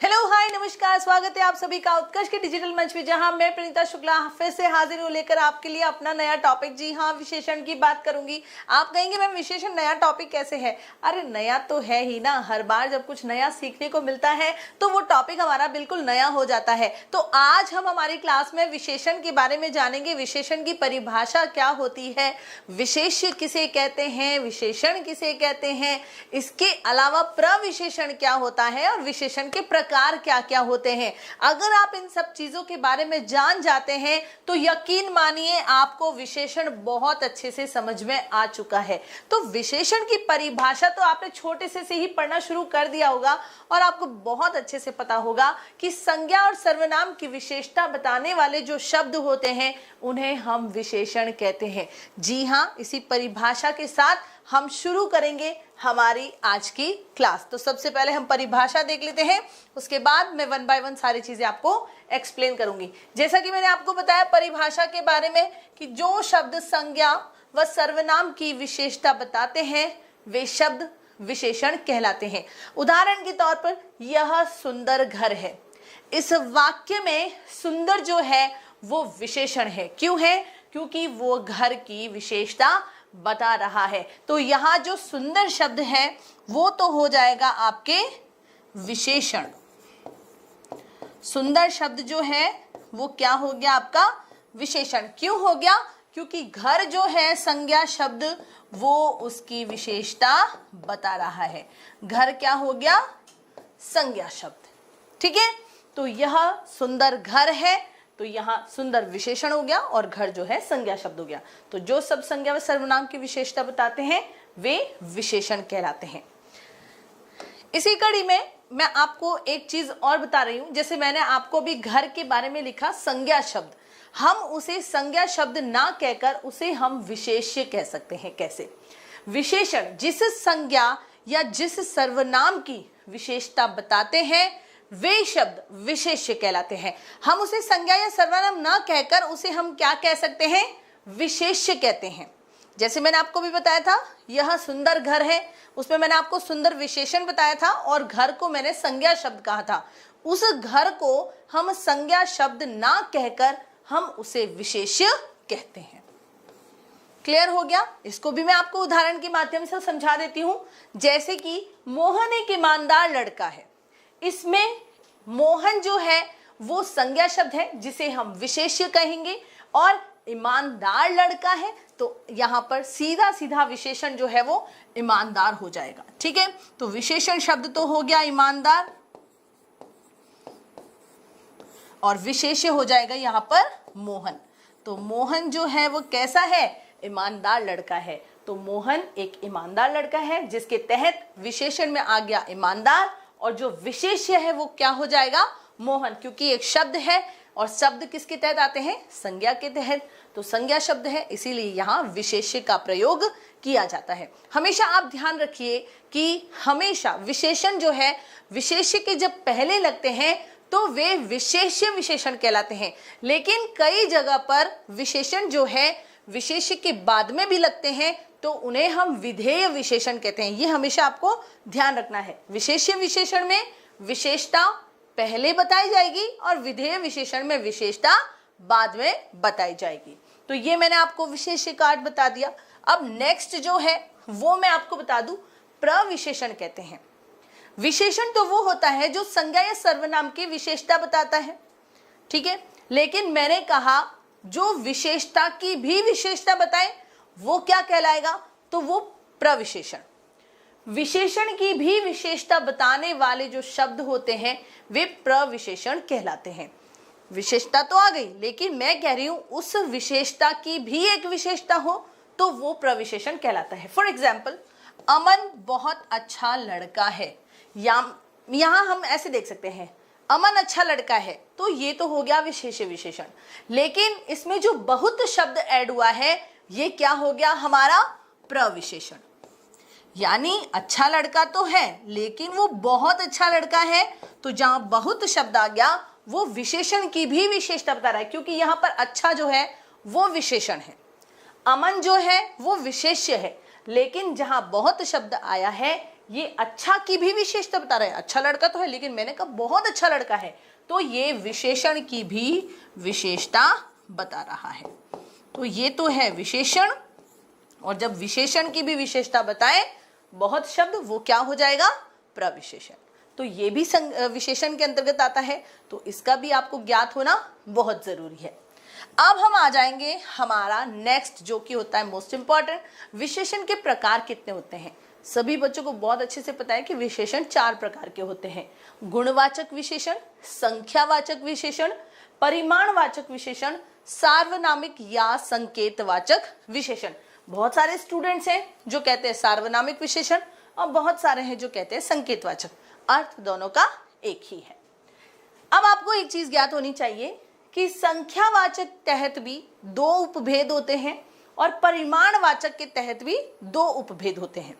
Hello hi नमस्कार, स्वागत है आप सभी का उत्कर्ष के डिजिटल मंच पे, जहां मैं प्रणीता शुक्ला फिर से हाजिर हूं लेकर आपके लिए अपना नया टॉपिक। जी हाँ, विशेषण की बात करूंगी। आप कहेंगे मैम विशेषण नया टॉपिक कैसे है? अरे नया तो है ही ना, हर बार जब कुछ नया सीखने को मिलता है तो वो टॉपिक हमारा बिल्कुल नया हो जाता है। तो आज हम हमारी क्लास में विशेषण के बारे में जानेंगे। विशेषण की परिभाषा क्या होती है, विशेष्य किसे कहते हैं, विशेषण किसे कहते हैं, इसके अलावा प्रविशेषण क्या होता है और विशेषण के प्रकार क्या क्या होते हैं। अगर आप इन सब चीजों के बारे में जान जाते हैं तो यकीन मानिए आपको विशेषण बहुत अच्छे से समझ में आ चुका है। तो विशेषण की परिभाषा तो आपने छोटे से ही पढ़ना शुरू कर दिया होगा और आपको बहुत अच्छे से पता होगा कि संज्ञा और सर्वनाम की विशेषता बताने वाले जो शब्द होते हैं उन्हें हम विशेषण कहते हैं। जी हाँ, इसी परिभाषा के साथ हम शुरू करेंगे हमारी आज की क्लास। तो सबसे पहले हम परिभाषा देख लेते हैं, उसके बाद मैं वन बाय वन सारी चीजें आपको एक्सप्लेन करूंगी। जैसा कि मैंने आपको बताया परिभाषा के बारे में कि जो शब्द संज्ञा व सर्वनाम की विशेषता बताते हैं वे शब्द विशेषण कहलाते हैं। उदाहरण के तौर पर यह सुंदर घर है, इस वाक्य में सुंदर जो है वो विशेषण है। क्यों है? क्योंकि वो घर की विशेषता बता रहा है। तो यहाँ जो सुंदर शब्द है वो तो हो जाएगा आपके विशेषण। सुंदर शब्द जो है वो क्या हो गया आपका विशेषण। क्यों हो गया? क्योंकि घर जो है संज्ञा शब्द वो उसकी विशेषता बता रहा है। घर क्या हो गया? संज्ञा शब्द। ठीक है, तो यह सुंदर घर है, तो यहाँ सुंदर विशेषण हो गया और घर जो है संज्ञा शब्द हो गया। तो जो सब संज्ञा व सर्वनाम की विशेषता बताते हैं वे विशेषण कहलाते हैं। इसी कड़ी में मैं आपको एक चीज और बता रही हूं। जैसे मैंने आपको भी घर के बारे में लिखा संज्ञा शब्द, हम उसे संज्ञा शब्द ना कहकर उसे हम विशेष्य कह सकते हैं। कैसे? विशेषण जिस संज्ञा या जिस सर्वनाम की विशेषता बताते हैं वे शब्द विशेष्य कहलाते हैं। हम उसे संज्ञा या सर्वनाम ना कहकर उसे हम क्या कह सकते हैं? विशेष्य कहते हैं। जैसे मैंने आपको भी बताया था यह सुंदर घर है, उसमें मैंने आपको सुंदर विशेषण बताया था और घर को मैंने संज्ञा शब्द कहा था। उस घर को हम संज्ञा शब्द ना कहकर हम उसे विशेष्य कहते हैं। क्लियर हो गया? इसको भी मैं आपको उदाहरण के माध्यम से समझा देती हूं। जैसे कि मोहन एक ईमानदार लड़का है, इसमें मोहन जो है वो संज्ञा शब्द है जिसे हम विशेष्य कहेंगे और ईमानदार लड़का है तो यहां पर सीधा सीधा विशेषण जो है वो ईमानदार हो जाएगा। ठीक है, तो विशेषण शब्द तो हो गया ईमानदार और विशेष्य हो जाएगा यहां पर मोहन। तो मोहन जो है वो कैसा है? ईमानदार लड़का है। तो मोहन एक ईमानदार लड़का है जिसके तहत विशेषण में आ गया ईमानदार और जो विशेष्य है वो क्या हो जाएगा? मोहन, क्योंकि एक शब्द है और शब्द किसके तहत आते हैं? संज्ञा के तहत। तो संज्ञा शब्द है इसीलिए यहाँ विशेष्य का प्रयोग किया जाता है। हमेशा आप ध्यान रखिए कि हमेशा विशेषण जो है विशेष्य के जब पहले लगते हैं तो वे विशेष्य विशेषण कहलाते हैं, लेकिन कई जगह पर विशेषण जो है विशेष्य के बाद में भी लगते हैं तो उन्हें हम विधेय विशेषण कहते हैं। ये हमेशा आपको ध्यान रखना है। विशेष्य विशेषण में विशेषता पहले बताई जाएगी और विधेय विशेषण में विशेषता बाद में बताई जाएगी। तो ये मैंने आपको विशेष्य कार्ड बता दिया। अब नेक्स्ट जो है वो मैं आपको बता दूं, प्रविशेषण कहते हैं। विशेषण तो वो होता है जो संज्ञा या सर्वनाम की विशेषता बताता है। ठीक है, लेकिन मैंने कहा जो विशेषता की भी विशेषता बताए वो क्या कहलाएगा? तो वो प्रविशेषण। विशेषण की भी विशेषता बताने वाले जो शब्द होते हैं वे प्रविशेषण कहलाते हैं। विशेषता तो आ गई, लेकिन मैं कह रही हूं उस विशेषता की भी एक विशेषता हो तो वो प्रविशेषण कहलाता है। फॉर एग्जाम्पल, अमन बहुत अच्छा लड़का है। यहां हम ऐसे देख सकते हैं अमन अच्छा लड़का है, तो ये तो हो गया विशेष्य विशेषण। लेकिन इसमें जो बहुत शब्द ऐड हुआ है ये क्या हो गया? हमारा प्रविशेषण। यानी अच्छा लड़का तो है लेकिन वो बहुत अच्छा लड़का है, तो जहां बहुत शब्द आ गया वो विशेषण की भी विशेषता बता रहा है, क्योंकि यहां पर अच्छा जो है वो विशेषण है, अमन जो है वो विशेष्य है। लेकिन जहां बहुत शब्द आया है ये अच्छा की भी विशेषता बता रहा है, अच्छा लड़का तो है लेकिन मैंने कहा बहुत अच्छा लड़का है, तो ये विशेषण की भी विशेषता बता रहा है। तो ये तो है विशेषण, और जब विशेषण की भी विशेषता बताए बहुत शब्द, वो क्या हो जाएगा, प्रविशेषण। तो ये भी विशेषण के अंतर्गत आता है, तो इसका भी आपको ज्ञात होना बहुत जरूरी है। अब हम आ जाएंगे हमारा नेक्स्ट, जो कि होता है मोस्ट इंपॉर्टेंट, विशेषण के प्रकार कितने होते हैं। सभी बच्चों को बहुत अच्छे से पता है कि विशेषण 4 प्रकार के होते हैं। गुणवाचक विशेषण, संख्यावाचक विशेषण, परिमाणवाचक विशेषण, सार्वनामिक या संकेतवाचक विशेषण। बहुत सारे स्टूडेंट्स हैं जो कहते हैं सार्वनामिक विशेषण और बहुत सारे हैं जो कहते हैं संकेतवाचक, अर्थ दोनों का एक ही है। अब आपको एक चीज ज्ञात होनी चाहिए कि संख्यावाचक तहत भी 2 उपभेद होते हैं और परिमाणवाचक के तहत भी 2 उपभेद होते हैं।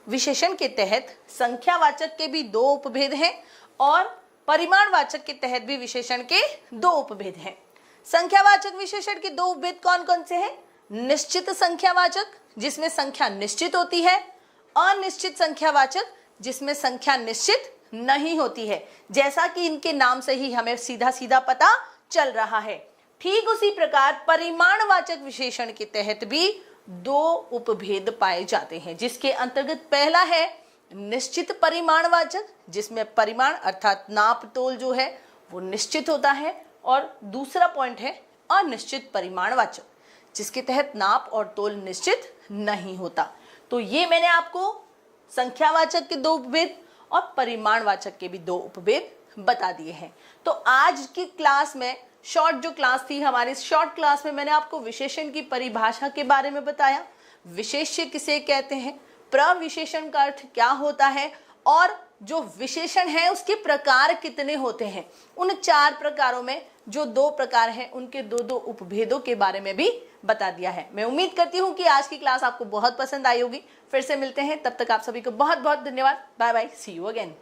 विशेषण के तहत संख्यावाचक के भी 2 उपभेद हैं और परिमाणवाचक के तहत भी विशेषण के 2 उपभेद हैं। संख्यावाचक विशेषण के 2 उपभेद कौन कौन से हैं? निश्चित संख्यावाचक, जिसमें संख्या निश्चित होती है, अनिश्चित संख्यावाचक, जिसमें संख्या निश्चित नहीं होती है। जैसा कि इनके नाम से ही हमें सीधा सीधा पता चल रहा है, ठीक उसी प्रकार परिमाणवाचक विशेषण के तहत भी 2 उपभेद पाए जाते हैं, जिसके अंतर्गत पहला है निश्चित परिमाणवाचक, जिसमें परिमाण अर्थात नाप तोल जो है वो निश्चित होता है, और दूसरा पॉइंट है अनिश्चित परिमाणवाचक, जिसके तहत नाप और तोल निश्चित नहीं होता। तो ये मैंने आपको संख्यावाचक के 2 उपभेद और परिमाणवाचक के भी 2 उपभेद बता दिए हैं। तो आज की क्लास में, शॉर्ट जो क्लास थी हमारी, शॉर्ट क्लास में मैंने आपको विशेषण की परिभाषा के बारे में बताया, विशेष्य किसे कहते हैं, प्रविशेषण का अर्थ क्या होता है, और जो विशेषण है उसके प्रकार कितने होते हैं। उन 4 प्रकारों में जो 2 प्रकार हैं उनके 2-2 उपभेदों के बारे में भी बता दिया है। मैं उम्मीद करती हूँ कि आज की क्लास आपको बहुत पसंद आई होगी। फिर से मिलते हैं, तब तक आप सभी को बहुत बहुत धन्यवाद। Bye bye, see you again.